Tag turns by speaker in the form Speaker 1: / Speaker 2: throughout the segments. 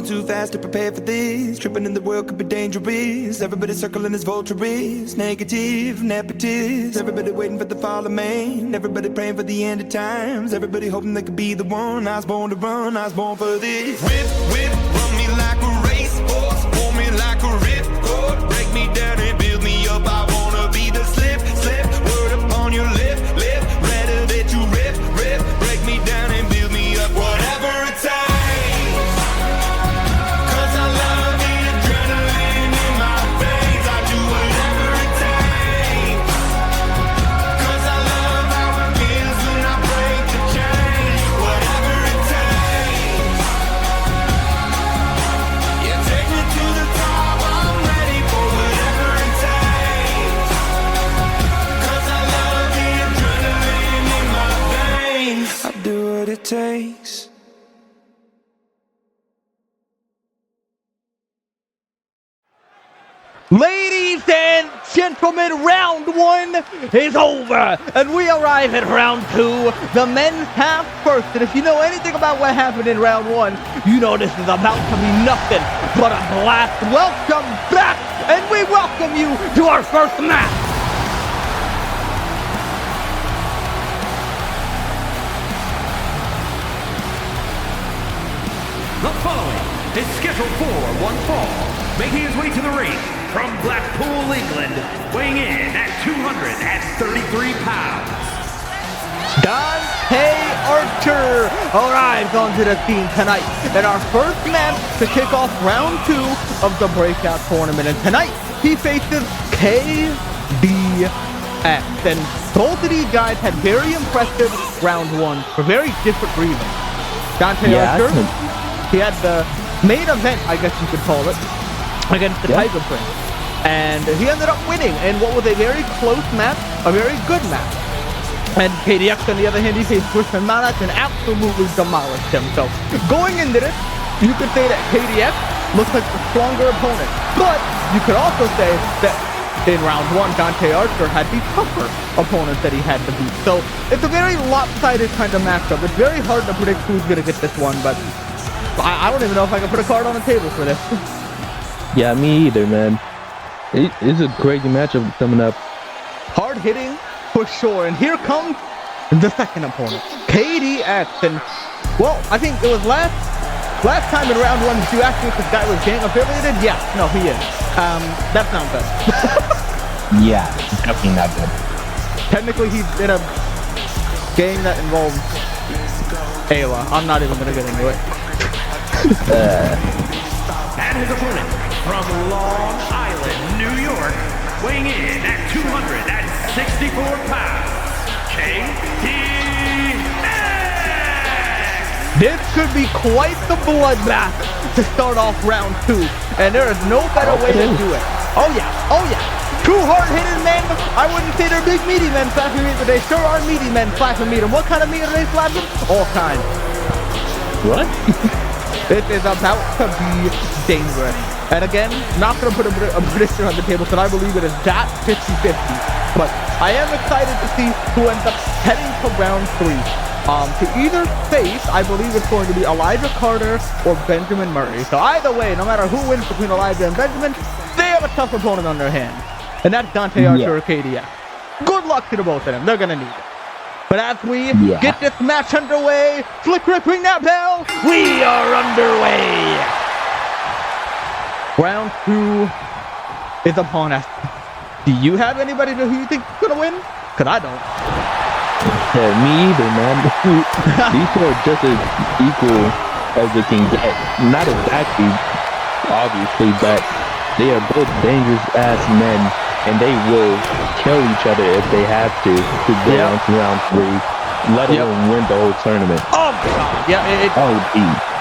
Speaker 1: Falling too fast to prepare for this. Tripping in the world could be dangerous. Everybody circling as vultures. Negative, nepotist. Everybody waiting for the fall of man. Everybody praying for the end of times. Everybody hoping they could be the one. I was born to run, I was born for this. Whip, whip, run me like a racehorse. Pull me like a ripcord. Break me down and build me up. I wanna be the slip, slip. Word upon your lip, lip. Rather that you rip, rip. Break me down and build me up. Whatever it takes. Takes.
Speaker 2: Ladies and gentlemen, round one is over, and we arrive at round two, the men's half first. And if you know anything about what happened in round one, you know this is about to be nothing but a blast. Welcome back, and we welcome you to our first match.
Speaker 3: The following is scheduled for one fall, making his way to the ring from Blackpool, England, weighing in at 233 pounds.
Speaker 2: Dante Archer arrives onto the scene tonight in our first match to kick off round two of the Breakout tournament. And tonight, he faces KDX. And both of these guys had very impressive round one for very different reasons. Dante Archer, he had the main event, I guess you could call it, against the Tiger Prince. And he ended up winning in what was a very close match, a very good match. And KDX, on the other hand, he faced Christian Malas and absolutely demolished him. So, going into this, you could say that KDX looks like the stronger opponent. But you could also say that in round one, Dante Archer had the tougher opponents that he had to beat. So, it's a very lopsided kind of matchup. It's very hard to predict who's going to get this one, but I don't even know if I can put a card on the table for this.
Speaker 4: Yeah, me either, man. It's a crazy matchup coming up.
Speaker 2: Hard hitting for sure. And here comes the second opponent, KDX. And, well, I think it was last time in round one, did you ask me if this guy was gang affiliated? Yeah, no, he is. That's not good.
Speaker 4: Yeah, definitely not good.
Speaker 2: Technically, he's in a gang that involves Ayla. I'm not even going to get into it.
Speaker 3: And his opponent from Long Island, New York, weighing in at 264 pounds, KDX!
Speaker 2: This could be quite the bloodbath to start off round two, and there is no better way to do it. Oh yeah, oh yeah. Two hard-hitting men. I wouldn't say they're big meaty men slapping meat, but they sure are meaty men slapping meat. And what kind of meat are they slapping? All kinds.
Speaker 4: What?
Speaker 2: This is about to be dangerous. And again, not going to put a prediction on the table because I believe it is that 50-50. But I am excited to see who ends up heading to round three. To either face, I believe it's going to be Elijah Carter or Benjamin Murray. So either way, no matter who wins between Elijah and Benjamin, they have a tough opponent on their hands. And that's Dante Archer or KDX. Good luck to the both of them. They're going to need it. But as we get this match underway, Slick Rick, ring that bell. We are underway. Round two is upon us. Do you have anybody who you think is going to win? Because I don't.
Speaker 4: Yeah, me either, man. These two are just as equal as it can get. Not exactly, obviously, but they are both dangerous-ass men. And they will kill each other if they have to go on to round three, let alone win the whole tournament.
Speaker 2: Oh, God. Yeah,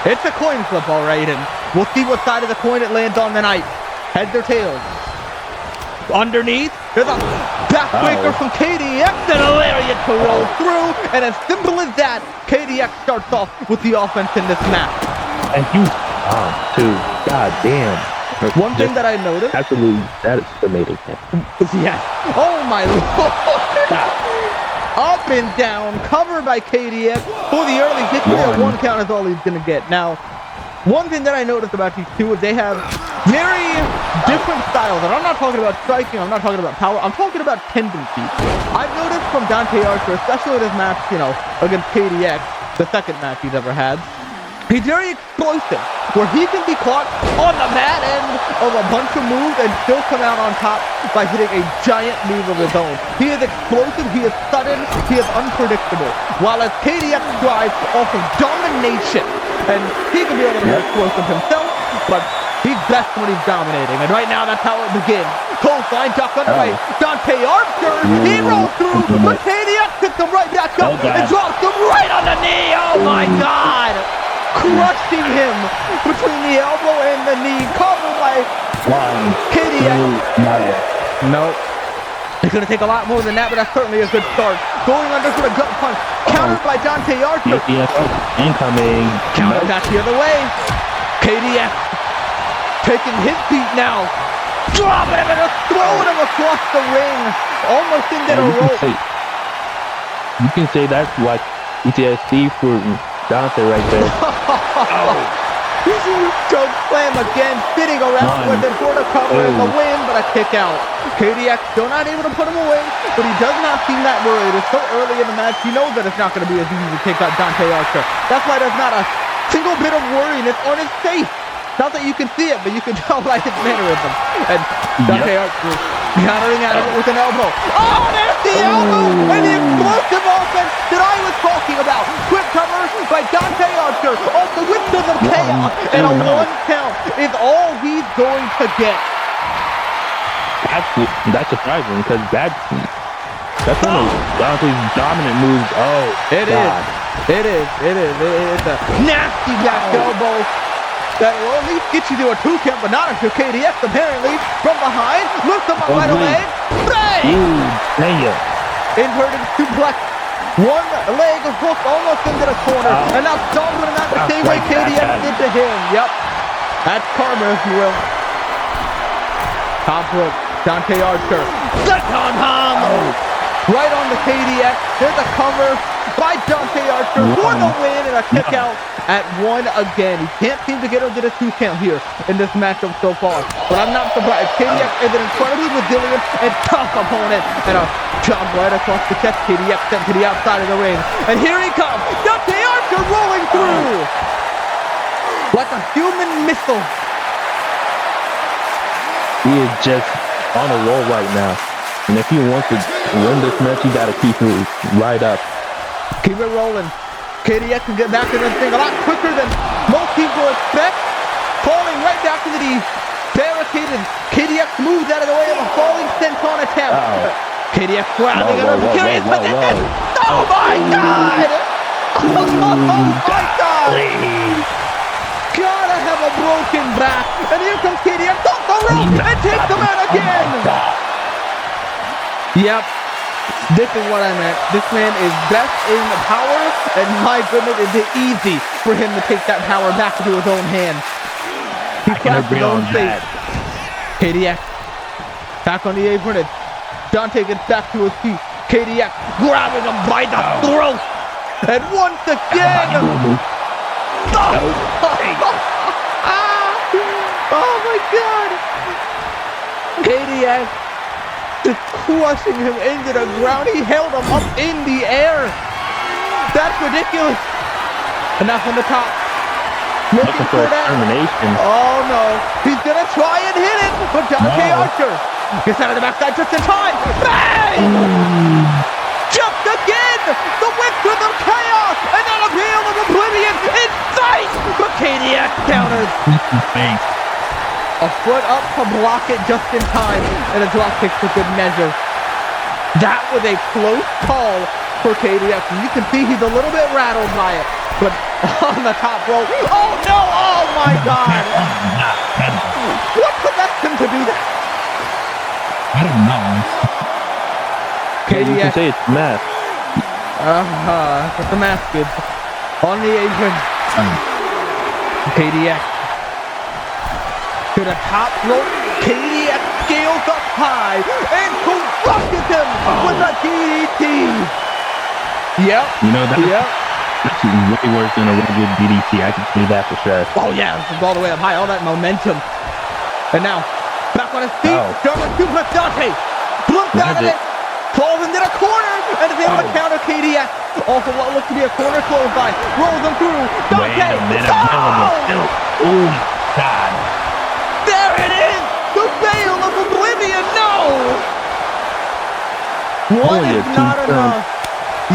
Speaker 2: it's a coin flip, all right, and we'll see what side of the coin it lands on tonight. Heads or tails. Underneath, there's a backbreaker from KDX and a lariat to roll through, and as simple as that, KDX starts off with the offense in this match.
Speaker 4: And you, dude, god damn.
Speaker 2: One thing that I noticed.
Speaker 4: Absolutely, that is amazing.
Speaker 2: Yes. Oh my lord. Up and down, covered by KDX for the early victory. A one count is all he's going to get. Now, one thing that I noticed about these two is they have very different styles. And I'm not talking about striking, I'm not talking about power, I'm talking about tendencies. I've noticed from Dante Archer, especially in his match, you know, against KDX, the second match he's ever had, he's very explosive, where he can be caught on the bad end of a bunch of moves and still come out on top by hitting a giant move of his own. He is explosive, he is sudden, he is unpredictable. While as KDX thrives off of domination, and he can be a little more explosive himself, but he's best when he's dominating. And right now, that's how it begins. Clothesline duck underway. Dante Archer, he rolls through, but KDX picks him right back up and drops him right on the knee. Oh my God! Crushing him between the elbow and the knee, covered by KDX. Nope. It's going to take a lot more than that, but that's certainly a good start. Going under for the gut punch, countered by Dante Archer.
Speaker 4: Incoming.
Speaker 2: Counter back the other way. KDX taking his feet now. Dropping him and just throwing him across the ring. Almost into the rope.
Speaker 4: You can say that's like PTSD for Dante right there.
Speaker 2: Choke slam again, sitting around with it for the cover and the win, but a kick out. KDX still not able to put him away, but he does not seem that worried. It's so early in the match, he knows that it's not going to be as easy to take out Dante Archer. That's why there's not a single bit of worriness on his face. Not that you can see it, but you can tell by his mannerism. And Dante Archer countering out of it with an elbow. Oh, there's the elbow and the explosive offense that I was talking about. Quick cover by Dante Archer off the width of the chaos, and a 1 count is all he's going to get.
Speaker 4: That's surprising because that's one of Dante's dominant moves. Oh,
Speaker 2: it is. It's a nasty back elbow. That will at least get you to a 2 count, but not until KDX apparently from behind. Lifts him up right away. Bang! Inverted suplex. One leg hooked almost into the corner. And now stomping him out the same way KDX did to him. Yep. That's karma, if you will. Top rope. Dante Archer. Senton Tom! Right on the KDX. There's a cover by Dante Archer for the win and a kick out at 1 again. He can't seem to get over the 2 count here in this matchup so far. But I'm not surprised. KDX is an incredibly resilient and tough opponent. And a jump right across the chest. KDX sent to the outside of the ring. And here he comes. Dante Archer rolling through like a human missile.
Speaker 4: He is just on a roll right now. And if he wants to win this match, you gotta keep it right up.
Speaker 2: Keep it rolling. KDX can get back in this thing a lot quicker than most people expect. Falling right back into the barricade, and KDX moves out of the way of a falling senton attempt. KDX grabbing another curious position. Oh my God! Oh my God! Gotta have a broken back. And here comes KDX off the rope and takes him out again. Yep. This is what I meant. This man is best in power, and my goodness, is it easy for him to take that power back into his own hands. He claps his own face. KDX back on the apron. Dante gets back to his feet. KDX grabbing him by the throat. And once again. Oh my God. KDX just crushing him into the ground. He held him up in the air. That's ridiculous. Enough on the top. Looking for that. Oh no. He's gonna try and hit it. But Dante Archer gets out of the backside just in time. Bang! Just again. The width of chaos. And then a veil of oblivion in sight. But KDX counters. A foot up to block it just in time, and a drop kick for good measure. That was a close call for KDX, and you can see he's a little bit rattled by it. But on the top rope, oh no, oh my God! What possessed him to do that?
Speaker 4: I don't know. KDX. You can say it's math.
Speaker 2: But the math kid on the apron. KDX. To the top rope, KDX scales up high and crushes him with a DDT. Yep.
Speaker 4: You know that.
Speaker 2: Yep.
Speaker 4: This is way worse than a regular DDT. I can see that for sure.
Speaker 2: Oh yeah, this is all the way up high, all that momentum. And now, back on his feet, German suplex Dante. Flipped out of it, falls into the corner, and is able to counter KDX. Also what looks to be a corner clothesline. Rolls him through. Dante!
Speaker 4: Wait a minute. Oh, God.
Speaker 2: There it is! The Veil of Oblivion! No! One is not enough.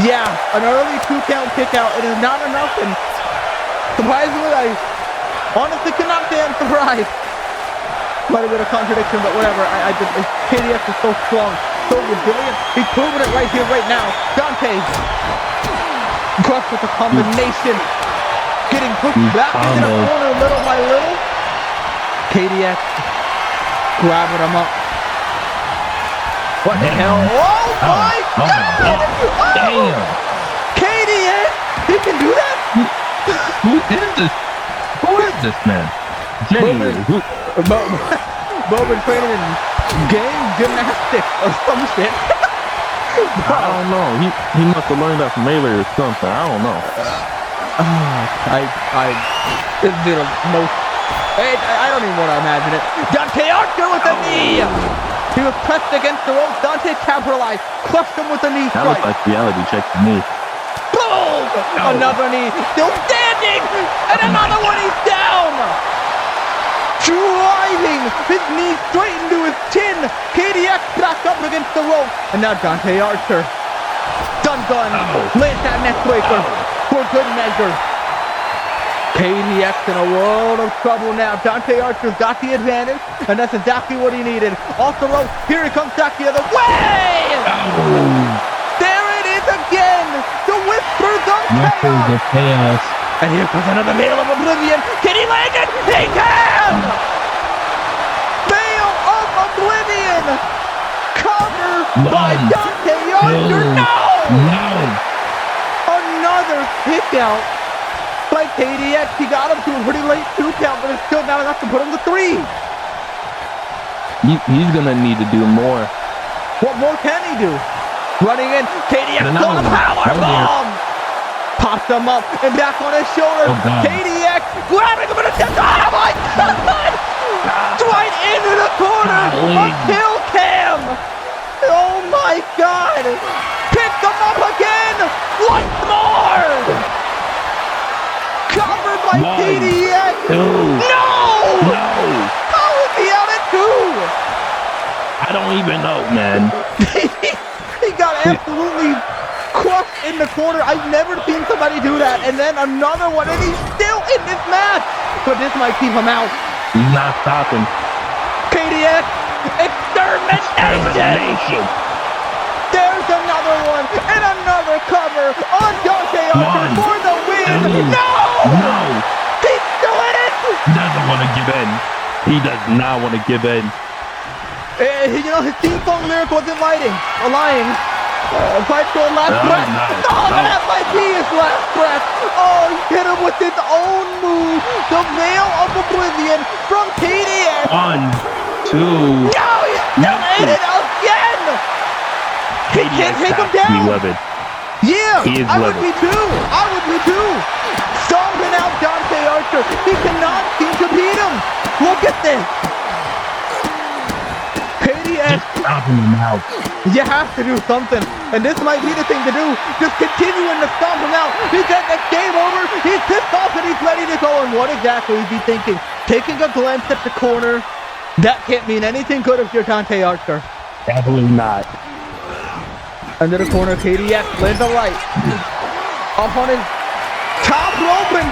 Speaker 2: Yeah, an early 2-count kick out. It is not enough, and surprisingly, I honestly could not say I'm surprised. Might have been a contradiction, but whatever. I just KDX is so strong, so resilient. He's proving it right here, right now. Dante crushed with a combination, getting pushed back into the corner little by little. KDX grabbing him up. What the hell? Oh my God!
Speaker 4: Damn!
Speaker 2: KDX, he can do that?
Speaker 4: Who is this? Who is this man? Genuinely, who?
Speaker 2: Bowman training in game gymnastics or some shit.
Speaker 4: I don't know. He must have learned that from Mailer or something. I don't know.
Speaker 2: This is the most. I don't even want to imagine it. Dante Archer with a knee. He was pressed against the ropes. Dante capitalized, crushed him with a knee
Speaker 4: That
Speaker 2: strike.
Speaker 4: looks like reality check to me.
Speaker 2: Boom! Another knee, still standing, and another one. He's down. Driving his knee straight into his chin. KDX back up against the rope, and now Dante Archer. Dun lands that neck breaker for good measure. KDX in a world of trouble now. Dante Archer's got the advantage, and that's exactly what he needed. Off the rope, here he comes back the other way! There it is again! The Whispers of Chaos! And here comes another Veil of Oblivion. Can he land it? He can! Veil of Oblivion! Covered by Dante Archer! No! Another kick out by KDX. He got him to a pretty late 2-count, but it's still not enough to put him to 3.
Speaker 4: He's gonna need to do more.
Speaker 2: What more can he do? Running in, KDX on a power bomb. Pops him up and back on his shoulder. KDX grabbing him in a chest. Oh my God! Right into the corner. A kill cam. Oh my God! Pick him up again. Once more. Covered by KDX. No! How is he out at 2?
Speaker 4: I don't even know, man.
Speaker 2: He got absolutely crushed in the corner. I've never seen somebody do that. And then another one, and he's still in this match. But this might keep him out.
Speaker 4: He's not stopping.
Speaker 2: KDX, extermination. There's another one, and another cover on Dante Archer for the win. No! He's still in it.
Speaker 4: He doesn't want to give in. He does not want to give in.
Speaker 2: You know, his theme song lyric wasn't lying. Fight for last breath. That might be his last breath. Oh, he hit him with his own move. The Veil of Oblivion from KDX.
Speaker 4: 1, 2.
Speaker 2: No, he's still in it again. He can't take him down. Yeah, I would be too. Stomping out Dante Archer. He cannot seem to beat him. Look at this. KDX.
Speaker 4: Stomping him out.
Speaker 2: You have to do something, and this might be the thing to do. Just continuing to stomp him out. He said it's game over. He's pissed off and he's ready to go. And what exactly is he thinking? Taking a glance at the corner. That can't mean anything good if you're Dante Archer.
Speaker 4: Definitely not.
Speaker 2: Under the corner, KDX lands a right. Up on his top rope, and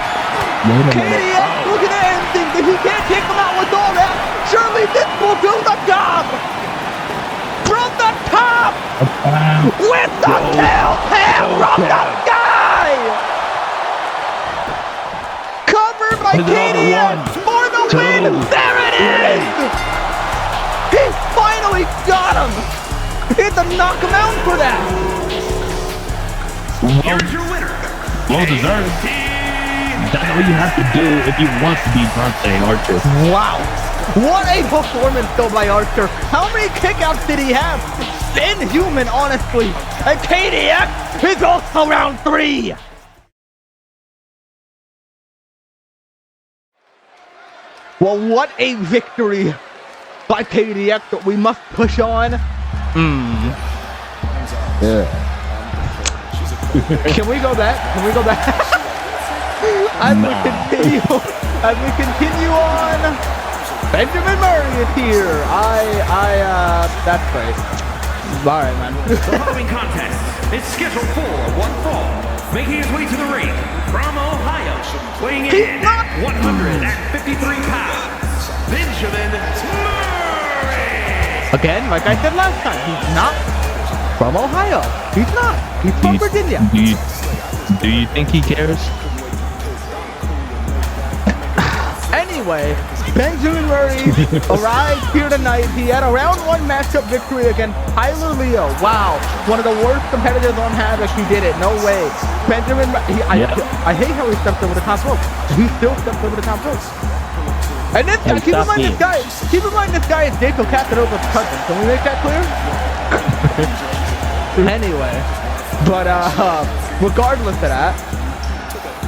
Speaker 2: KDX looking at anything. If he can't take him out with all that, surely this will do the job. From the top, with the telltale from the sky. Covered by KDX for the win. There it is. He finally got him. It's a knock him out for that.
Speaker 3: Here's your winner.
Speaker 4: Well deserved. That's all you have to do if you want to be Dante Archer.
Speaker 2: Wow. What a performance though by Archer. How many kickouts did he have? Inhuman, honestly. And KDX is also round 3. Well, what a victory by KDX, but we must push on.
Speaker 4: Yeah.
Speaker 2: Can we go back? Can we go back? As we continue on, Benjamin Murray is here. That's great. All right, man.
Speaker 3: The following contest is scheduled for one fall, making his way to the ring from Ohio, weighing in at 153 pounds, Benjamin Murray.
Speaker 2: Again, like I said last time, he's not from Ohio. He's not. He's from Virginia.
Speaker 4: Do you think he cares?
Speaker 2: Anyway, Benjamin Murray arrived here tonight. He had a round 1 matchup victory against Tyler Leo. Wow, one of the worst competitors on Havoc. He did it. No way. Benjamin, I hate how he stepped over the top rope. He still steps over the top rope. And this guy, keep in mind this guy is Jacob Casanova's cousin. Can we make that clear? Anyway, but regardless of that,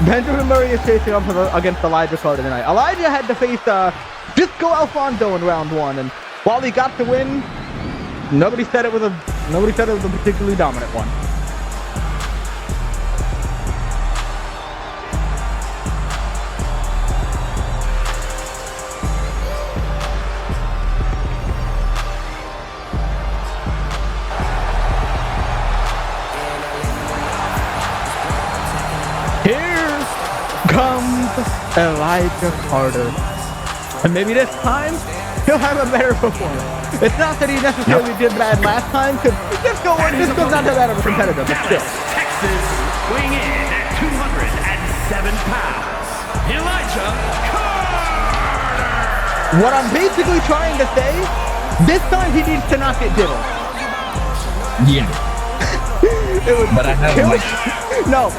Speaker 2: Benjamin Murray is facing up against Elijah Carter tonight. Elijah had to face Disco Alfonso in round 1, and while he got the win, nobody said it was a particularly dominant one. Comes Elijah Carter. And maybe this time, he'll have a better performance. It's not that he necessarily did bad last time, because Disco's not that bad of a competitor, but still.
Speaker 3: Texas, weighing in at 207 pounds, Elijah Carter.
Speaker 2: What I'm basically trying to say, this time he needs to not get diddled.
Speaker 4: Yeah. But I have
Speaker 2: No,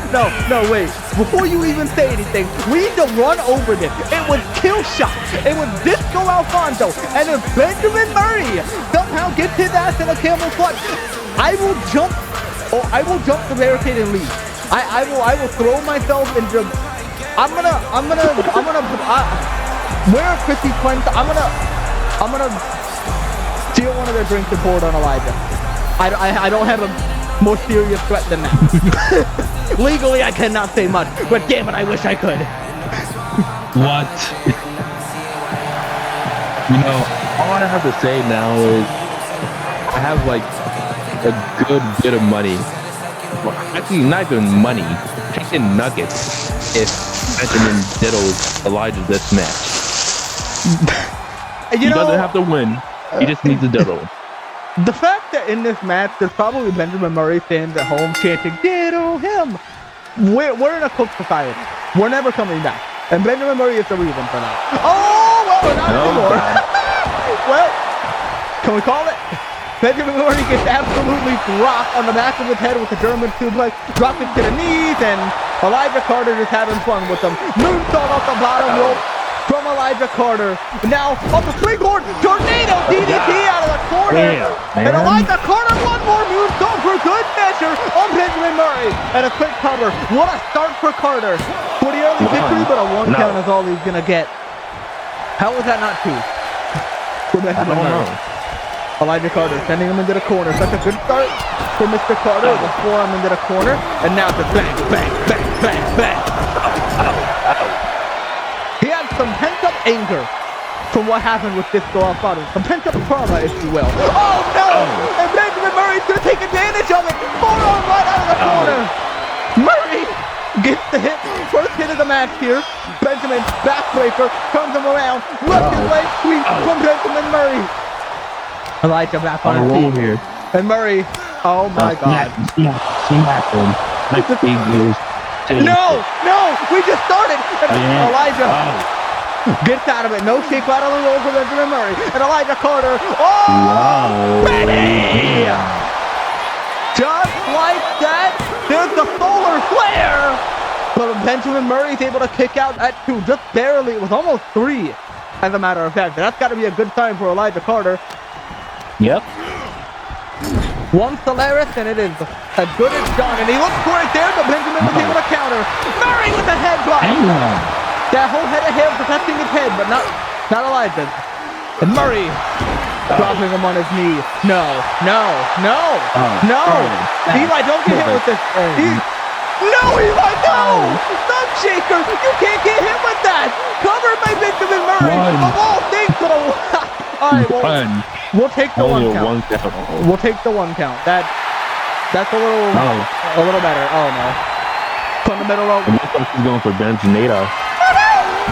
Speaker 2: wait. Before you even say anything, we need to run over this. It was kill shot. It was Disco Alfonso. And if Benjamin Murray somehow gets his ass in a camel clutch, I will jump the barricade and leave. I will throw myself into. Where Chrissy Quinn, I'm gonna steal one of their drinks and pour it on Elijah. I don't have a more serious threat than that. Legally, I cannot say much, but damn it, I wish I could.
Speaker 4: What? You know, all I have to say now is I have like a good bit of money. Well, actually, not even money. Chicken nuggets if Benjamin diddles Elijah this match. He doesn't have to win. He just needs to diddle.
Speaker 2: The fact that in this match, there's probably Benjamin Murray fans at home chanting, diddle him. We're in a cook society. We're never coming back. And Benjamin Murray is the reason for that. Oh, well, we're not anymore. Well, can we call it? Benjamin Murray gets absolutely dropped on the back of his head with a German suplex, dropped it to the knees, and Elijah Carter just having fun with them. Moonsault off the bottom rope from Elijah Carter. Now, off the springboard, tornado DDT out of the corner. And Elijah Carter, one more moonsault for good measure on Benjamin Murray. And a quick cover. What a start for Carter. For the early victory, but a 1 count is all he's going to get. How was that not 2? For Benjamin Murray. Elijah Carter sending him into the corner. Such a good start for Mr. Carter. The forearm into the corner. And now it's a bang, bang, bang, bang, bang. He had some pent-up anger from what happened with Disco Alfonso. Some pent-up trauma, if you will. Oh, no! And Benjamin Murray's going to take advantage of it. Forearm right out of the corner. Murray gets the hit. First hit of the match here. Benjamin, backbreaker, turns him around. Left leg sweep from Benjamin Murray. Elijah back on his feet here. And Murray, oh my God.
Speaker 4: Smack him. Like big news.
Speaker 2: No, we just started. Elijah gets out of it. No shake right on the roll for Benjamin Murray. And Elijah Carter, ready! Just like that, there's the solar flare. But Benjamin Murray is able to kick out at 2, just barely. It was almost 3, as a matter of fact. That's got to be a good sign for Elijah Carter.
Speaker 4: Yep.
Speaker 2: One Solaris, and it is as good as done. And he looks for it there, but Benjamin was able to counter. Murray with the headbutt. That whole head of hair protecting his head, but not Not Elijah. And Murray dropping him on his knee. No. Eli, don't get hit with this. No, Eli, no! Thumb shaker! You can't get hit with that! Covered by Benjamin Murray! Of all things, but alright, we'll take the one count. We'll take the one count. That's a little better. Oh no. From the middle rope.
Speaker 4: It looks like he's going for Benjamin.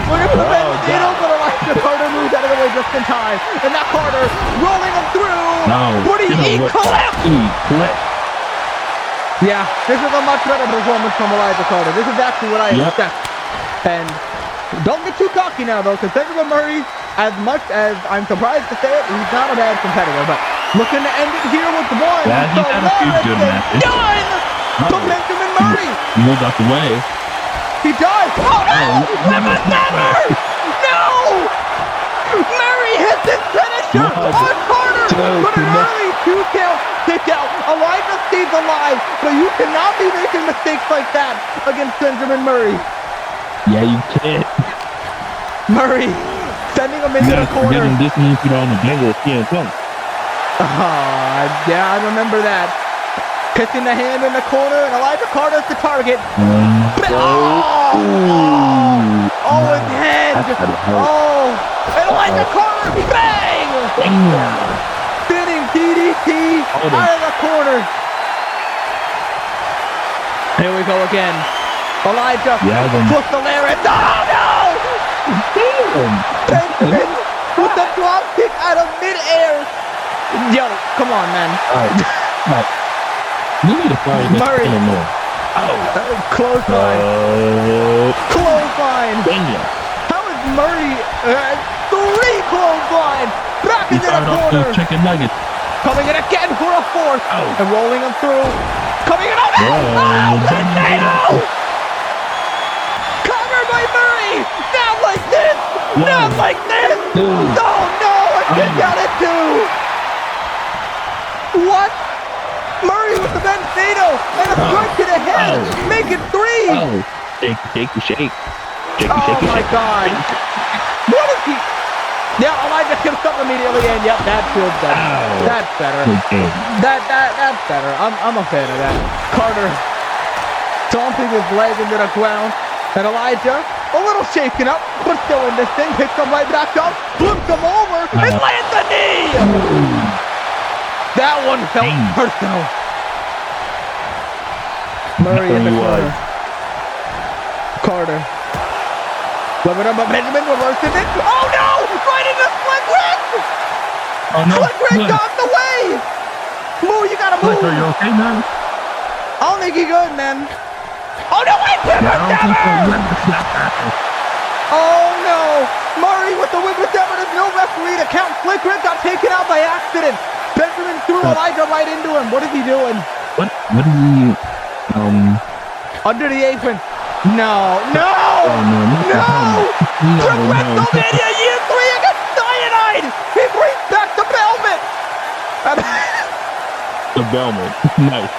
Speaker 2: Look at the Benjamin, but Elijah Carter moves out of the way just in time. And now Carter rolling him through.
Speaker 4: No.
Speaker 2: What do you eat? Clip! Yeah, this is a much better performance from Elijah Carter. This is actually what I expect. And don't get too cocky now, though, because Benjamin Murray, as much as I'm surprised to say it, he's not a bad competitor. But looking to end it here with one.
Speaker 4: Yeah, he's had a few good matches.
Speaker 2: Done! To Benjamin Murray.
Speaker 4: He moved out the way.
Speaker 2: He does. Oh, no! Never! No! Murray hits his finisher on Carter. But an early 2-count kick out. Elijah stays alive, but you cannot be making mistakes like that against Benjamin Murray.
Speaker 4: Yeah, you can't.
Speaker 2: Murray sending him into the corner.
Speaker 4: This means you on the bigger CM Punk.
Speaker 2: Yeah, I remember that. Kissing the hand in the corner, and Elijah Carter's the target. His head. And Elijah Carter, bang! Spinning DDT out of the corner. Here we go again. Elijah puts the Larry. Oh no! Benjamin with the drop kick out of midair. Yo, come on, man.
Speaker 4: You need to find
Speaker 2: Murray. Clothesline. Clothesline. How is Murray? 3 clothesline. Back into the corner.
Speaker 4: Chicken nuggets.
Speaker 2: Coming in again for a 4th. And rolling him through. Coming in on potato. Covered by Murray. Not like this. Not like this. Oh no. A kick out at 2. What? Murray with the Benjamin and a strike to the head. Make it 3.
Speaker 4: Shake.
Speaker 2: Oh my God. What is he? Yeah, Elijah gets up immediately, and yep, that feels better. That's better. That's better. I'm a fan of that. Carter stomping his leg into the ground, and Elijah a little shaken up, but still in this thing. Picks him right back up, flips him over, and lands the knee. That one felt personal. Murray in the corner. Carter. Whipping up, but Benjamin reverses it. Oh no! Right into Slick Rick!
Speaker 4: Oh no!
Speaker 2: Slick Rick got the way! Move, you gotta move!
Speaker 4: Are you okay, man?
Speaker 2: I don't think he's good, man. Oh no, wait! Oh no! Murray with the whippersnapper. There's no referee to count. Slick Rick got taken out by accident. Benjamin threw Elijah right into him. What is he doing?
Speaker 4: What is he?
Speaker 2: Under the apron. No! WrestleMania Year 3 against Cyanide! He brings back the Belmont!
Speaker 4: The Belmont. Nice.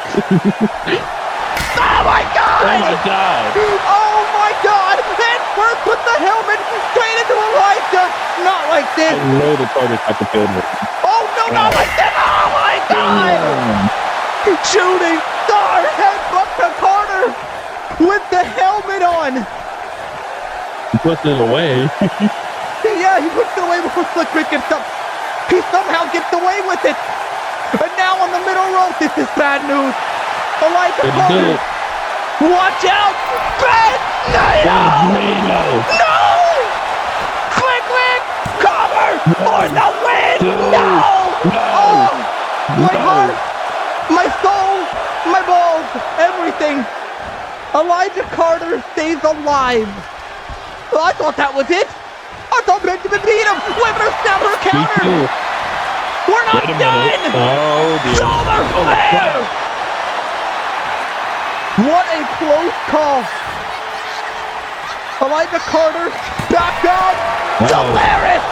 Speaker 2: Oh my God!
Speaker 4: Oh my God!
Speaker 2: Head first with the helmet straight into Elijah! Not like this!
Speaker 4: I know the Carter's at the field.
Speaker 2: Oh no, not like this! Oh my God! Shooting star headbutt to Carter with the helmet on!
Speaker 4: He puts it away.
Speaker 2: Yeah, he puts it away before Slick Rick gets up. He somehow gets away with it. And now on the middle rope, this is bad news. Elijah Carter. Watch out! Benjamin! No! Slick Rick! Cover for the win! No! Oh! My heart, my soul, my balls, everything. Elijah Carter stays alive. Well, I thought that was it. I thought Benjamin beat him. Whippersnapper counter. We're not done.
Speaker 4: Oh, dear.
Speaker 2: Solar flare. What a close call. Elijah Carter back up. Solaris.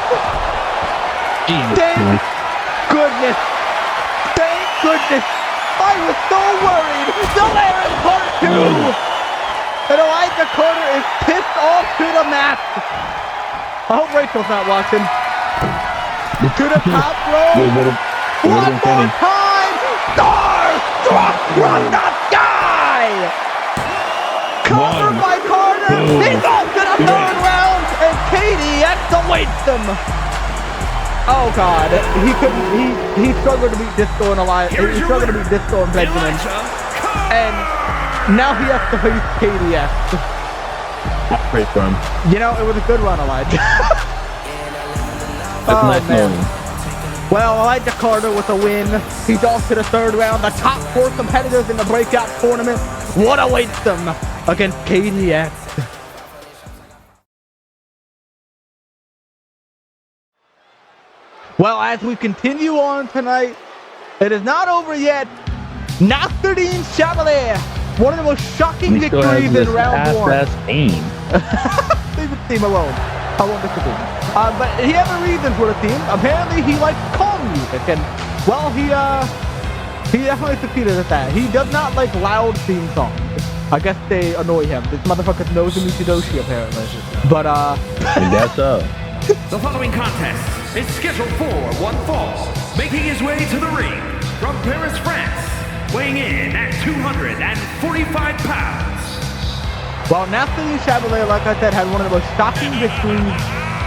Speaker 2: Thank goodness. Thank goodness. I was so worried. Solaris part 2. And Elijah Carter is pissed off to the mat. I hope Rachel's not watching. To the top rope. One more time. Starstruck from the sky. Covered by Carter. He goes to the third round, and KDX awaits him. Oh God, he struggled to beat Disco and Elias. He struggled to beat Disco and Benjamin, and now he has to face KDX.
Speaker 4: I pray for him.
Speaker 2: You know, it was a good run, Elijah.
Speaker 4: That's nice knowing.
Speaker 2: Well, Elijah Carter with a win. He's off to the third round. The top 4 competitors in the breakout tournament. What awaits them against KDX? Well, as we continue on tonight, it is not over yet. Nasruddin Chevalier, one of the most shocking victories in round 1.
Speaker 4: Team.
Speaker 2: Leave the team alone. I won't disagree. But he had a reason for the team. Apparently, he likes calm music, and well, he definitely succeeded at that. He does not like loud theme songs. I guess they annoy him. This motherfucker knows the Michidoshi, apparently. But
Speaker 4: I guess so.
Speaker 3: The following contest is scheduled for one fall, making his way to the ring from Paris, France, weighing in at 245 pounds.
Speaker 2: well, Nasruddin Chevalier, like I said, had one of the most shocking victories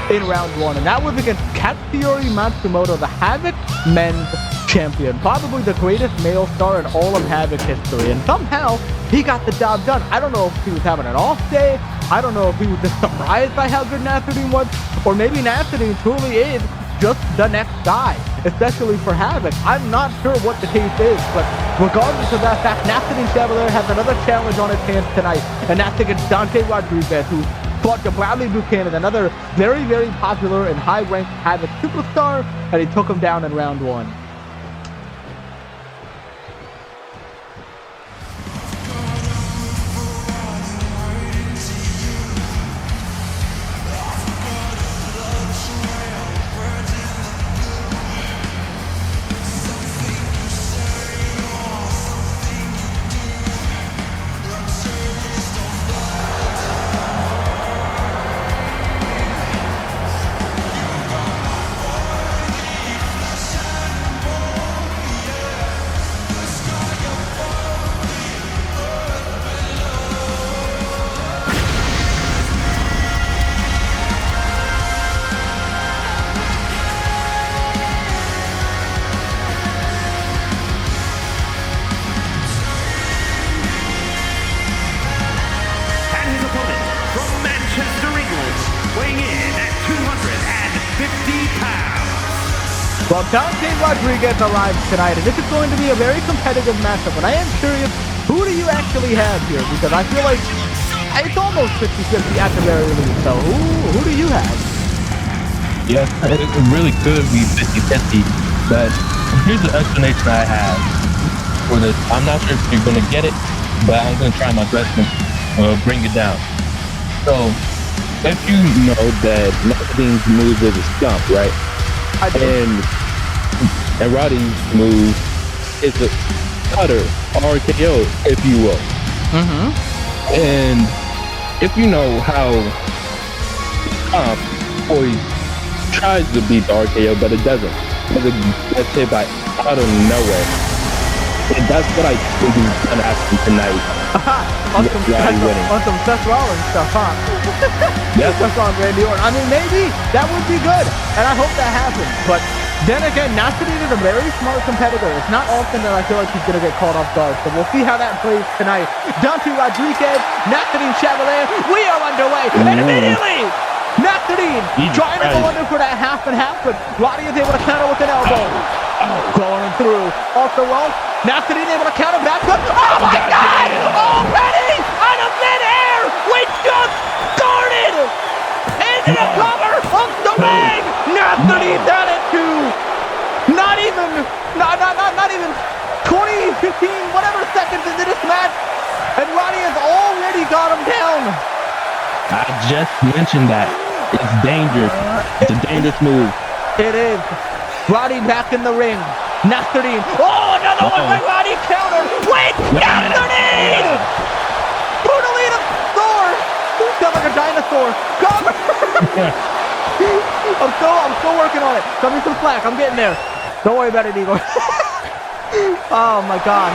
Speaker 2: in round 1, and that was against Katsuyori Matsumoto, the Havoc men's champion, probably the greatest male star in all of Havoc history, and somehow he got the job done. I don't know if he was having an off day. I don't know if he was just surprised by how good Nasruddin was, or maybe Nasruddin truly is just the next guy, especially for Havoc. I'm not sure what the case is, but regardless of that fact, Nasruddin Chevalier has another challenge on his hands tonight, and that's against Dante Rodriguez, who fought to Bradley Buchanan, another very, very popular and high-ranked Havoc superstar, and he took him down in round 1. Well, Dante Rodriguez arrives tonight, and this is going to be a very competitive matchup, and I am curious, who do you actually have here? Because I feel like it's almost 50-50 at the very least, so who do you have?
Speaker 4: Yes, it really could be 50-50, but here's the explanation I have for this. I'm not sure if you're going to get it, but I'm going to try my best to bring it down. So, if you know that Nasruddin's move is a stump, right? And Roddy's move is a cutter, RKO, if you will. And if you know how always tries to beat the RKO, but it doesn't. Because it gets hit by out of nowhere. And that's what I think is going to happen tonight.
Speaker 2: On some Seth Rollins stuff, huh?
Speaker 4: Yes.
Speaker 2: That's on Randy Orton. I mean, maybe that would be good, and I hope that happens. But then again, Nasruddin is a very smart competitor. It's not often that I feel like he's going to get caught off guard. So we'll see how that plays tonight. Dante Rodriguez, Nasruddin Chevalier, we are underway. And immediately, Nasruddin trying to go under for that half and half, but Roddy is able to counter with an elbow. Going through off the rope. Nasruddin able to counter back up. Oh my God! Already out of midair! We just started! Into the cover of the ring! Nasruddin done it too! Not even 20, 15, whatever seconds into this match, and Roddy has already got him down.
Speaker 4: I just mentioned that. It's dangerous. It's a dangerous move.
Speaker 2: It is. Roddy back in the ring. Nasruddin. Oh, another one by Roddy counter. Wait, Nasruddin! Brutally to Thor. Sounds like a dinosaur. Cover. I'm still working on it. Cut me some slack. I'm getting there. Don't worry about it, Igor. Oh my God.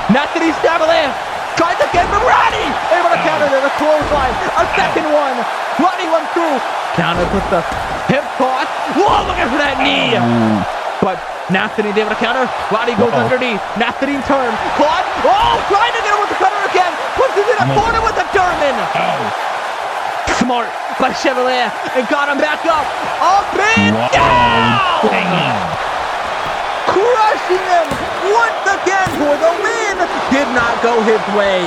Speaker 2: Anthony Chevalier tries to get from Roddy. Able to counter to the clothesline. A second one. Roddy went through. Countered with the hip toss. Whoa, looking for that knee. But Nathanie's able to counter. Roddy goes underneath. Nathalie turns. Caught. Oh, trying to get him with the cutter again. Puts him in a corner with the German. Smart by Chevalier. And got him back up. Up and down. Crushing him once again for the win. Did not go his way.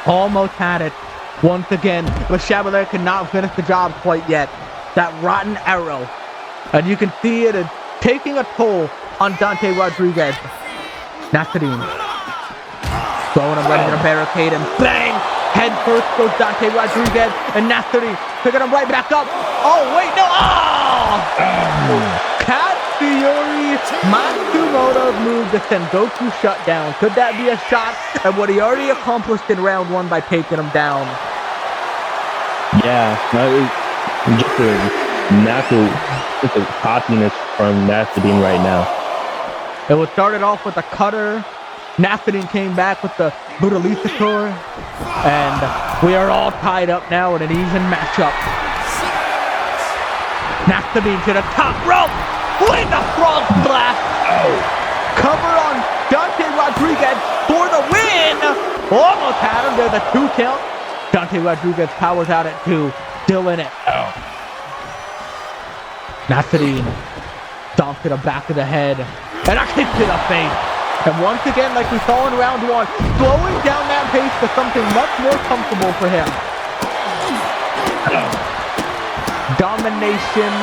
Speaker 2: Almost had it once again, but Chevalier could not finish the job quite yet. That rotten arrow, and you can see it taking a toll on Dante Rodriguez. Nassadine throwing him right into the barricade and bang! Head first goes Dante Rodriguez and Nassadine picking him right back up. Oh wait, no! Cat Fiori Matsumoto's move to Sengoku shutdown. Could that be a shot at what he already accomplished in round 1 by taking him down?
Speaker 4: Yeah, just a natural, just a cockiness from Nassadine right now.
Speaker 2: It was started off with a cutter. Nassadine came back with the Brutalisator, and we are all tied up now in an even matchup. Nassadine to the top rope with a frog splash. Cover on Dante Rodriguez for the win. Almost had him. There's a 2 count. Dante Rodriguez powers out at 2. Still in it. Nassadine stomps to the back of the head. And a kick to the face. And once again, like we saw in round 1, slowing down that pace to something much more comfortable for him. Domination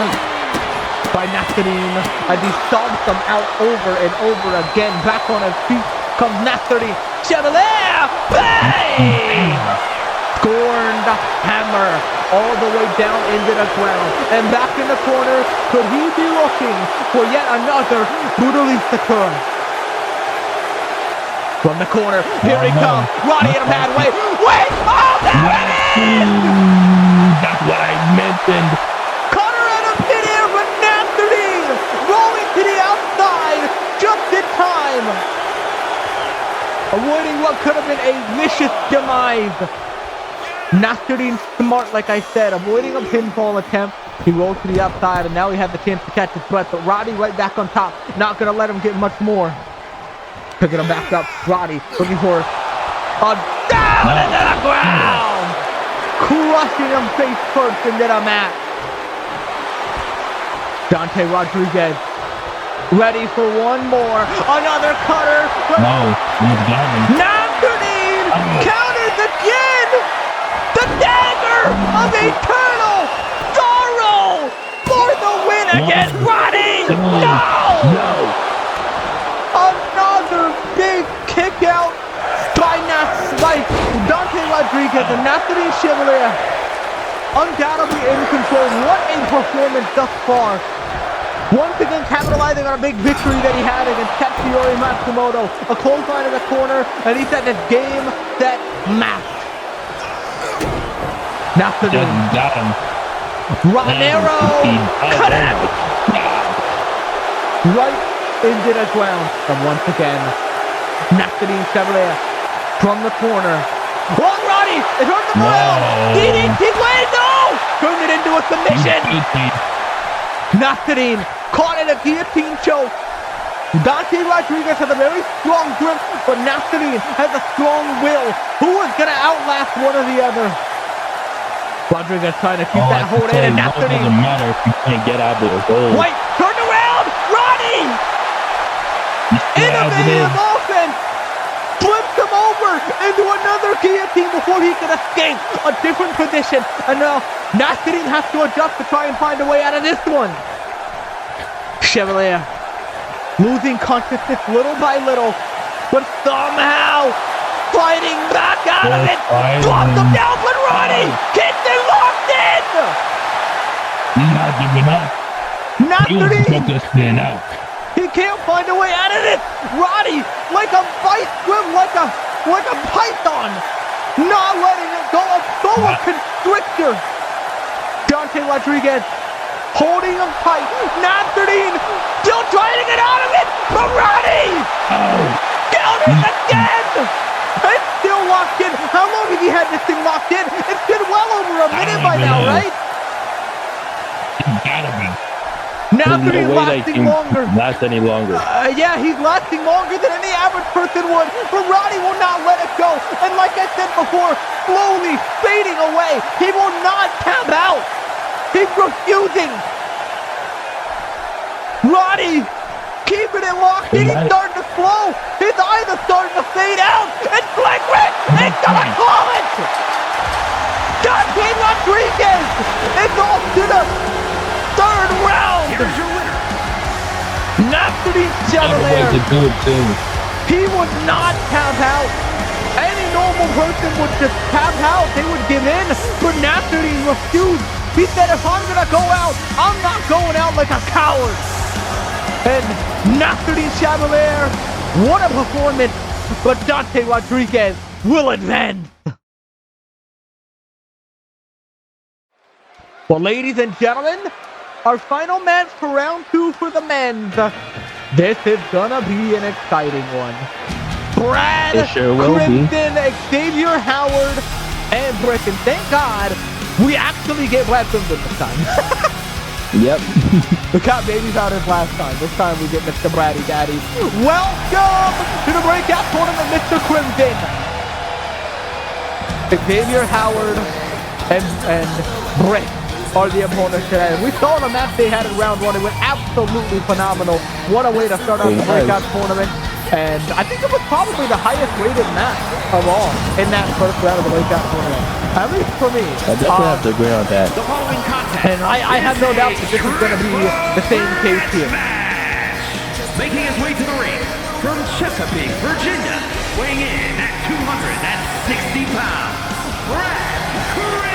Speaker 2: by Nassadine as he stomps them out over and over again. Back on his feet comes Nassadine. Chevalier! Bang! Scorned hammer all the way down into the ground. And back in the corner, could he be looking for yet another Brutalisator? From the corner, here he comes. Roddy in a bad way. Wait! Oh, there it is!
Speaker 4: That's what I mentioned.
Speaker 2: Cutter out of midair for Nassadine! Rolling to the outside just in time. Avoiding what could have been a vicious demise. Nassadine smart, like I said, avoiding a pinfall attempt. He rolls to the outside, and now he has the chance to catch his breath. But Roddy right back on top. Not going to let him get much more. Picking him back up. Roddy looking for a down into the ground. Crushing him face first into the mat. Dante Rodriguez ready for one more. Another cutter.
Speaker 4: No, he's got him.
Speaker 2: Nassadine counters again. The dagger of eternal sorrow for the win against Roddy. No! Another big kick out by Dante Rodriguez and Nassadine Chevalier. Undoubtedly in control. What a performance thus far. Once again capitalizing on a big victory that he had against Tetsuya Matsumoto. A clothesline in the corner, and he said this game, set, match. Nassadine.
Speaker 4: Got him.
Speaker 2: Ranero. Cut it. Right into the ground. And once again, Nassadine Chevalier from the corner. Oh, Roddy! It hurt the ground! DDT win! No! Turned it into a submission! Nassadine caught in a guillotine choke. Dante Rodriguez has a very strong grip, but Nassadine has a strong will. Who is going to outlast one or the other? Rodriguez trying to keep that hold in, and Nassadine...
Speaker 4: It doesn't matter if you can't get out of the goal.
Speaker 2: Wait! Turn around! Roddy! Innovative offense! Flips him over into another guillotine before he can escape. A different position. And now Nassadine has to adjust to try and find a way out of this one. Chevalier losing consciousness little by little, but somehow fighting back out of it. Drops him down, but Roddy gets it locked in.
Speaker 4: He's not giving up.
Speaker 2: Nassadine
Speaker 4: took this man out.
Speaker 2: He can't find a way out of this. Roddy, like a vice grip, like a python, not letting it go. A boa constrictor. Dante Rodriguez holding him tight. Nasruddin still trying to get out of it. Marani! Counting again! It's still locked in. How long have you had this thing locked in? It's been well over a minute by now, right?
Speaker 4: Gotta be.
Speaker 2: Nasruddin lasting longer.
Speaker 4: Last any longer.
Speaker 2: Yeah, he's lasting longer than any average person would. Marani will not let it go. And like I said before, slowly fading away. He will not tap out. He's refusing. Roddy, keeping it locked in. He's starting to slow. His eyes are starting to fade out. It's flagrant. It's gonna call it. Dante Rodriguez. It's all to the third round.
Speaker 3: Here's your winner.
Speaker 2: Nasruddin Chevalier. He would not tap out. Any normal person would just tap out. They would give in. But Nasruddin refused. He said, if I'm gonna go out, I'm not going out like a coward. And Nasruddin Chevalier, what a performance. But Dante Rodriguez will advance. Well, ladies and gentlemen, our final match for round 2 for the men's. This is gonna be an exciting one. Brad Crimson, Xavier Howard, and Brick. And thank God we actually get Brad Crimson this time.
Speaker 4: Yep.
Speaker 2: The cat babies out his last time. This time we get Mr. Braddy Daddy. Welcome to the Breakout Tournament, Mr. Crimson. Xavier Howard and Brick are the opponents today. We saw the match they had in round 1. It was absolutely phenomenal. What a way to start off the Breakout Tournament. And I think it was probably the highest rated match of all in that first round of the Breakout Tournament. At least for me.
Speaker 4: I definitely have to agree on that.
Speaker 3: The following contest.
Speaker 2: And I have no doubt that this is going to be the same case here.
Speaker 3: Making his way to the ring from Chesapeake, Virginia, weighing in at 260 pounds, Brad Crimson.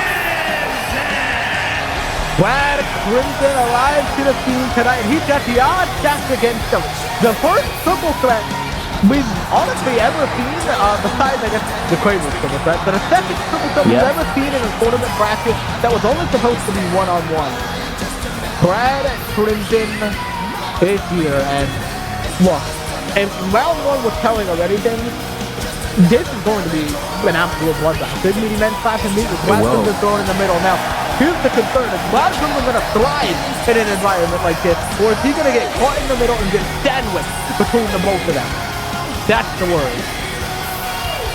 Speaker 2: Brad Crimson arrives to the scene tonight. He's got the odds stacked against him. The first triple threat we've honestly ever seen, besides, I guess, the Kramer's triple threat, but a second triple threat we've ever seen in a tournament bracket that was only supposed to be one-on-one. Brad Crimson is here, and look, if round 1 was telling of anything, this is going to be an absolute bloodbath. Big meaty men's class and meet with Brad Crimson thrown in the middle. Now, here's the concern. Is Brad Crimson going to thrive in an environment like this, or is he going to get caught in the middle and get sandwiched between the both of them? That's the worry.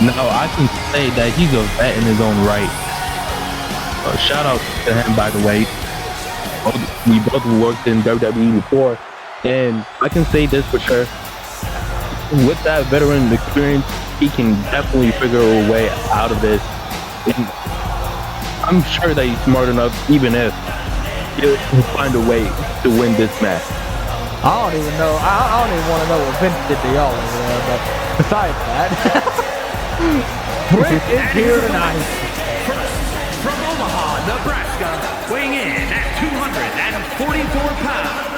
Speaker 4: No, I can say that he's a vet in his own right. Shout out to him, by the way. We both worked in WWE before, and I can say this for sure. With that veteran experience, he can definitely figure a way out of this. And I'm sure that he's smart enough, even if he'll find a way to win this match.
Speaker 2: I don't even know. I don't even want to know what Vince did to y'all over there, but besides that, Brick is here tonight.
Speaker 3: From Omaha, Nebraska, weighing in at 244 pounds.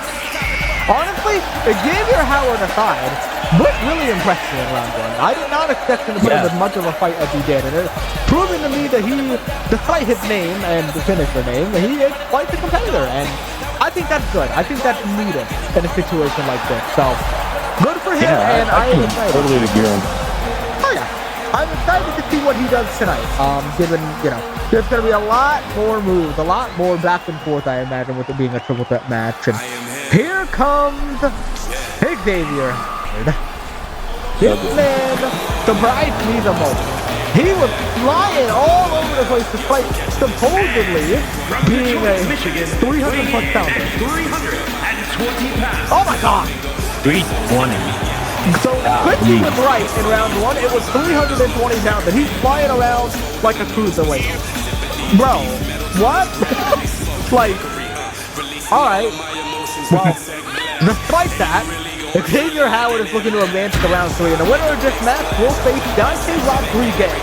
Speaker 2: Honestly, Xavier Howard aside, Brick really impressed me in round 1. I did not expect him to put up as much of a fight as he did, and it's proven to me that he, despite his name and the finisher name, he is quite the competitor, and I think that's good. I think that's needed in a situation like this. So, good for him, and I am excited.
Speaker 4: Totally agree on.
Speaker 2: Oh yeah, I'm excited to see what he does tonight. Given, you know, there's going to be a lot more moves, a lot more back and forth, I imagine, with it being a triple threat match. And here comes Xavier. This man surprised me the most. He was flying all over the place despite supposedly being a 300 plus pounder.
Speaker 3: 320 pounds.
Speaker 2: Oh my god!
Speaker 4: 320.
Speaker 2: So Quincy was right in round 1. It was 320 pounds, and he's flying around like a cruiserweight. Bro, what? Like, alright. Well, despite that, Xavier Howard is looking to advance to round 3, and the winner of this match will face Dante Rodriguez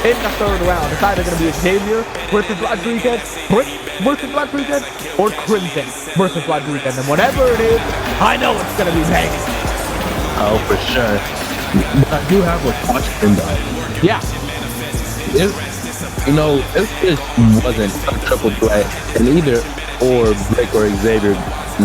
Speaker 2: in the 3rd round. It's either going to be Xavier versus Rodriguez, Brick versus Rodriguez, or Crimson versus Rodriguez. And whatever it is, I know it's going to be banging.
Speaker 4: Oh, for sure. But I do have a question though.
Speaker 2: Yeah.
Speaker 4: You know, if this wasn't a triple threat, and either or Brick or Xavier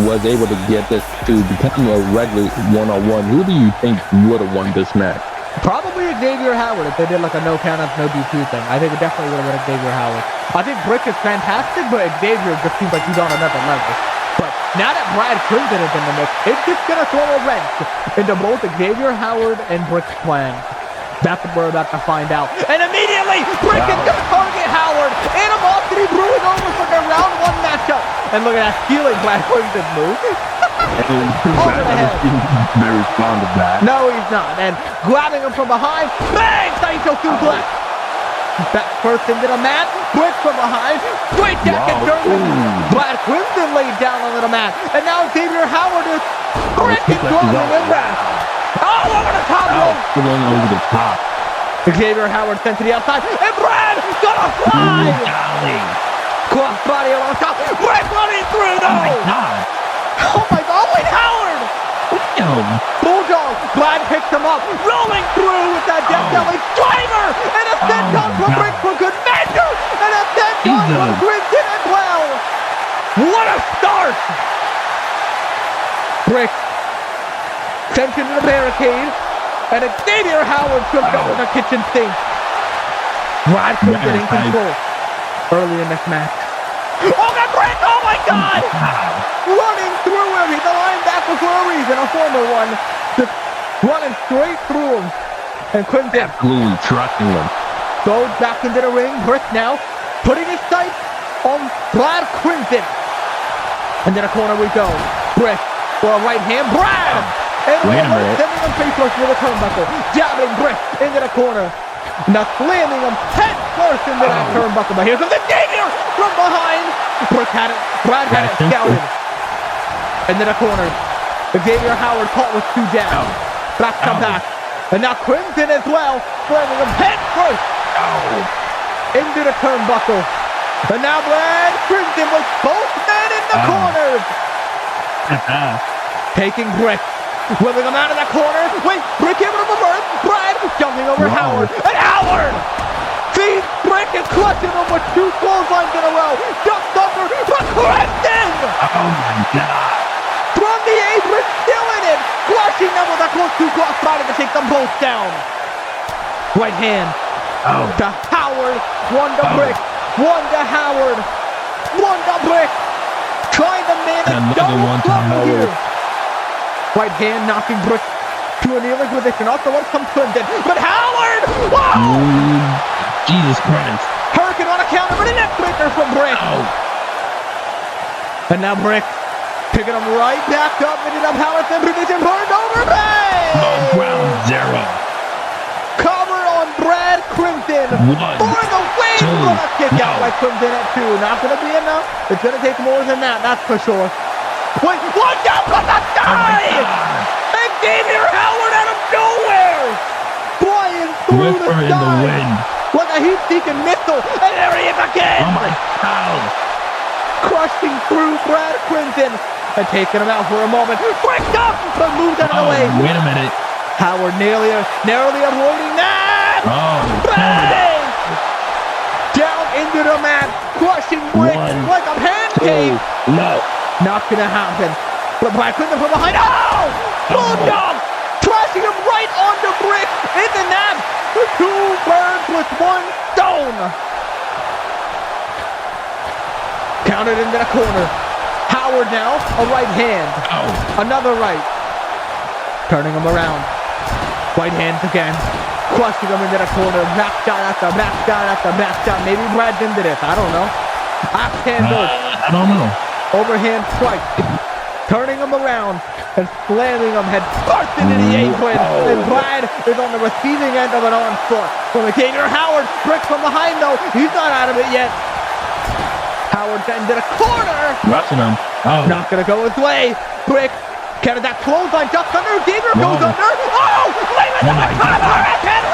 Speaker 4: was able to get this to become a regular one-on-one, who do you think would have won this match?
Speaker 2: Probably Xavier Howard if they did like a no count up, no DQ thing. I think it definitely would have been Xavier Howard. I think Brick is fantastic, but Xavier just seems like he's on another level. But now that Brad Crimson is in the mix, it's just going to throw a wrench into both Xavier Howard and Brick's plan. That's what we're about to find out. And immediately, Brick is going to target Howard. Animosity brewing over for their round one matchup. And look at that, stealing Brad Crimson's move. Over the head.
Speaker 4: Very fond of that.
Speaker 2: No, he's not. And grabbing him from behind. Bang! Saito suplex. That first into the mat. Brick from behind. Straight jacket German. Brad Crimson laid down on the mat. And now Xavier Howard is freaking throwing him back. Oh, over the top rope.
Speaker 4: Going over the top.
Speaker 2: Xavier Howard sent to the outside. And Brad gonna fly. Cross body over the top. Brick running through though.
Speaker 4: Oh my God.
Speaker 2: Oh my God, wait, Howard! Bulldog, Brad picks him up, rolling through with that Death Valley driver, and a senton from Brick for good measure, and a senton from Crimson as well. What a start! Brick sent into the barricade, and Xavier Howard tripped up with a kitchen sink. Brad Crimson in control early in this match. Oh, that Brick! Oh my God! Running through him. He's a linebacker for a reason, a former one. Just running straight through him. And Crimson
Speaker 4: Absolutely trusting him.
Speaker 2: goes back into the ring. Brick now putting his sights on Brad Crimson. Into the corner we go. Brick for a right hand. Brad! And
Speaker 4: Wait a minute.
Speaker 2: sending him face first with a turnbuckle. Jabbing Brick into the corner. Now slamming him head first into that turnbuckle. But here comes Xavier from behind. Brick had it. Brad had it scouted. Into the corner. Xavier Howard caught with two down. Back to back. And now Crimson as well. Slamming him head first. Into the turnbuckle. And now Brad Crimson with both men in the corners. Taking Brick. Whipping him out of the corner. Wait, Brick able to reverse. Brad jumping over Howard. And Howard feeds Brick and clutching him with two clotheslines in a row. Jumps under for Crimson.
Speaker 4: Oh my God.
Speaker 2: From the apron, still in it. Clutching them with a close to cross body to take them both down. Right hand to Howard. One to Brick. One to Howard. One to Brick. Trying to manage
Speaker 4: Another one to
Speaker 2: here.
Speaker 4: Howard.
Speaker 2: Right hand knocking Brick to a kneeling position. Also one comes Crimson. But Howard! Whoa!
Speaker 4: Jesus Christ.
Speaker 2: Hurricane on a counter, but a neck breaker from Brick. And now Brick picking him right back up into the power center position. Burned over. Bang!
Speaker 4: Ground zero.
Speaker 2: Cover on Brad Crimson.
Speaker 4: One,
Speaker 2: For the win!
Speaker 4: two,
Speaker 2: Gonna kick out
Speaker 4: no.
Speaker 2: by Crimson at 2. Not gonna be enough. It's gonna take more than that, that's for sure. Wait, watch out from the sky! And Xavier Howard out of nowhere! Flying through
Speaker 4: Whisper
Speaker 2: the
Speaker 4: in the
Speaker 2: sky!
Speaker 4: wind.
Speaker 2: Like a heat-seeking missile! And there he is again!
Speaker 4: Oh my God.
Speaker 2: Crushing through Brad Crimson! And taking him out for a moment. Breaks up! But moves out of the way!
Speaker 4: Wait a minute.
Speaker 2: Howard narrowly avoiding that! Bang! Down into the mat! Crushing Brick like a pancake!
Speaker 4: No.
Speaker 2: Not gonna happen. But Brad Crimson from behind. Oh! Bulldog! Trashing him right onto Brick. In the net. Two birds with one stone. Counted into the corner. Howard now. A right hand. Another right. Turning him around. Right hands again. Crushing him into the corner. Back shot after back shot after back shot. Maybe Brad's into this. I don't know. Axe handle.
Speaker 4: I don't know.
Speaker 2: Overhand strike, turning him around and slamming him head first into the apron. And Brad is on the receiving end of an onslaught from Xavier Howard. Brick from behind though, he's not out of it yet. Howard into the corner.
Speaker 4: Rushing him.
Speaker 2: Not gonna go his way. Brick counted that clothesline just under. Xavier goes under. Oh! Leaving the cover and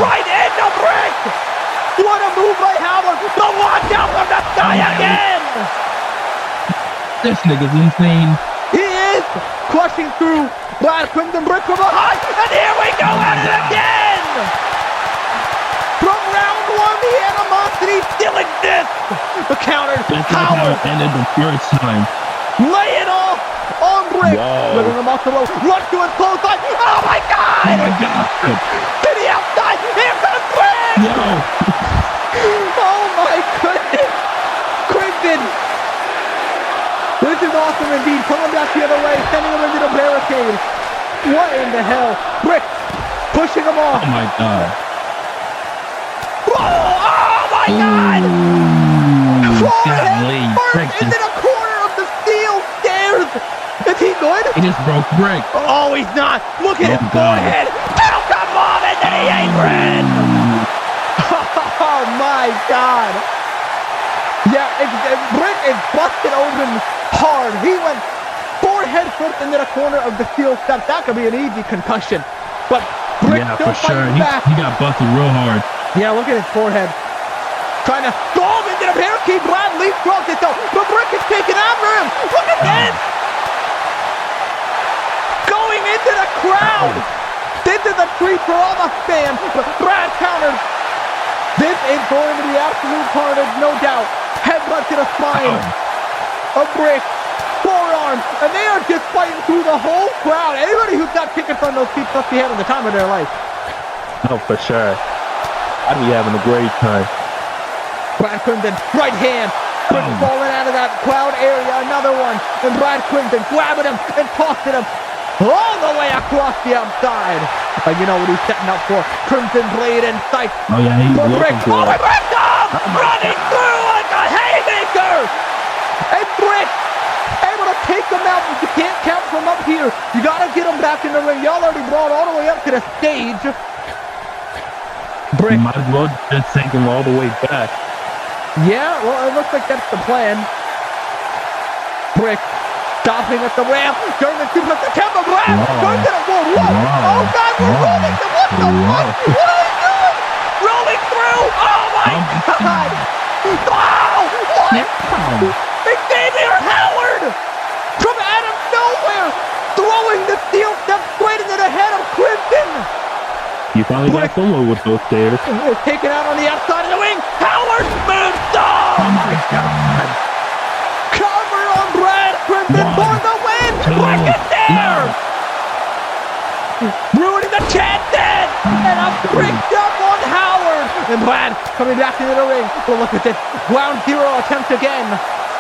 Speaker 2: right into Brick. What a move by Howard. The watch out from the sky again.
Speaker 4: This nigga's insane.
Speaker 2: He is crushing through Brad Crimson. Brick from behind, and here we go at it again! From round one, the animosity still exists. The counter,
Speaker 4: That's not how it ended the first time.
Speaker 2: lay it off on Brick.
Speaker 4: Whoa.
Speaker 2: Living him off the rope, rush to his close line. Oh my God!
Speaker 4: Oh my God.
Speaker 2: To the outside, here comes Brick!
Speaker 4: Yo.
Speaker 2: Oh my goodness! Crimson! This is awesome indeed. Coming back the other way, sending him into the barricade. What in the hell? Brick pushing him off.
Speaker 4: Oh my God.
Speaker 2: Oh my God!
Speaker 4: Golly, Brick
Speaker 2: First into the corner of the steel stairs. Is he good?
Speaker 4: He just broke Brick.
Speaker 2: Oh, he's not. Look at his
Speaker 4: God.
Speaker 2: forehead. Falcon bomb into the apron. Oh my God. Yeah, Brick is busted open hard. He went forehead first into the corner of the steel steps. That could be an easy concussion. But Brick still fighting back.
Speaker 4: He got busted real hard.
Speaker 2: Yeah, look at his forehead. Trying to storm into the barricade. Brad leapfrogs it though. But Brick is taking after him. Look at this. Going into the crowd. This is a treat for all the fans. But Brad countered. This is going to be absolute carnage, no doubt. Headbutt to the spine. A Brick. Forearm. And they are just fighting through the whole crowd. Anybody who's got tickets on those seats must be having the time of their life.
Speaker 4: Oh, for sure. I'd be having a great time.
Speaker 2: Brad Crimson, right hand. Brick falling out of that crowd area. Another one. And Brad Crimson grabbing him and tossing him all the way across the outside. You know what he's setting up for. Crimson blade in sight.
Speaker 4: Oh, yeah, he's
Speaker 2: But
Speaker 4: looking for it.
Speaker 2: Brick off! Running through like a haymaker! And Brick able to take him out, but you can't count from up here. You gotta get him back in the ring. Y'all already brought all the way up to the stage. Brick.
Speaker 4: Might as well just take him all the way back.
Speaker 2: Yeah, well, it looks like that's the plan. Brick stopping at the ramp. German suplex the Tampa Brad. Goes to the wall. Oh, God, we're rolling. What the fuck? What are we doing? Rolling through. Oh, my God. Wow. What? Xavier Howard from out of nowhere throwing the steel step straight into the head of Crimson.
Speaker 4: You finally got solo with those stairs.
Speaker 2: It's taken out on the outside of the ring. Howard moonsault.
Speaker 4: Oh my God.
Speaker 2: Cover on Brad Crimson for the win. Break it there. Ruining the chances. And a bricked up on Howard. And Brad coming back into the ring. Well, look at this. Ground zero attempt again.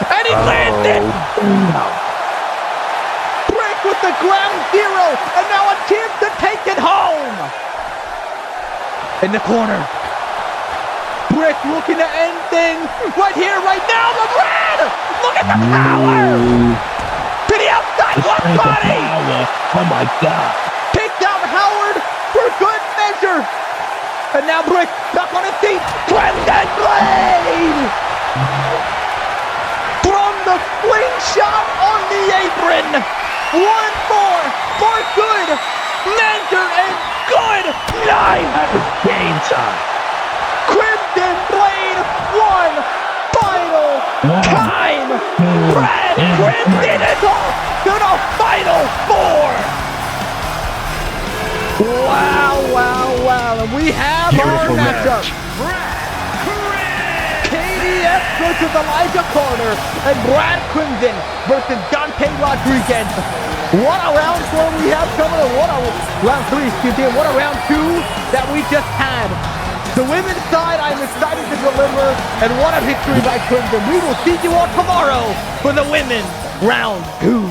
Speaker 2: And he lands it. Brick with the ground zero. And now a chance to take it home. In the corner. Brick looking to end things right here, right now. The Brad! Look at the power! To the outside, one body!
Speaker 4: Oh my God.
Speaker 2: Takes out Howard for good measure. And now Brick back on his feet. Crimson Blade! From the slingshot on the apron. One more for good measure and good night.
Speaker 4: Game time.
Speaker 2: Crimson Blade, one final time. Brad Crimson is off to the final four. Wow, wow, wow. And we have our matchup. KDF versus Elijah Carter and Brad Crimson versus Dante Rodriguez. What a round four we have coming, and what a round three, excuse me, and what a round two that we just had. The women's side, I'm excited to deliver, and what a victory by Crimson. We will see you all tomorrow for the women's round two.